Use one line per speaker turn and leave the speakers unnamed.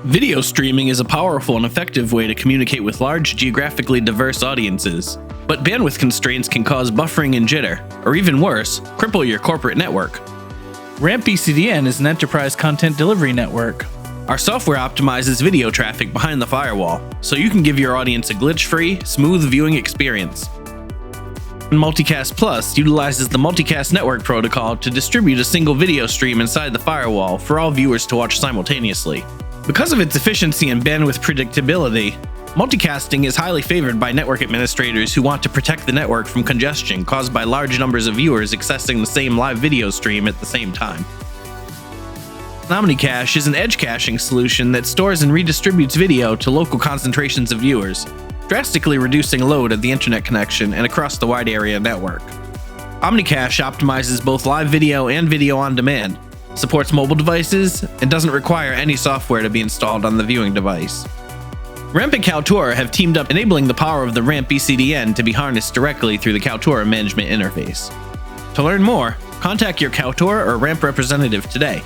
Video streaming is a powerful and effective way to communicate with large, geographically diverse audiences. But bandwidth constraints can cause buffering and jitter, or even worse, cripple your corporate network.
Ramp eCDN is an enterprise content delivery network.
Our software optimizes video traffic behind the firewall, so you can give your audience a glitch-free, smooth viewing experience. Multicast Plus utilizes the Multicast Network Protocol to distribute a single video stream inside the firewall for all viewers to watch simultaneously. Because of its efficiency and bandwidth predictability, multicasting is highly favored by network administrators who want to protect the network from congestion caused by large numbers of viewers accessing the same live video stream at the same time. OmniCache is an edge caching solution that stores and redistributes video to local concentrations of viewers, drastically reducing load of the internet connection and across the wide area network. OmniCache optimizes both live video and video on demand, supports mobile devices, and doesn't require any software to be installed on the viewing device. Ramp and Kaltura have teamed up, enabling the power of the Ramp eCDN to be harnessed directly through the Kaltura management interface. To learn more, contact your Kaltura or Ramp representative today.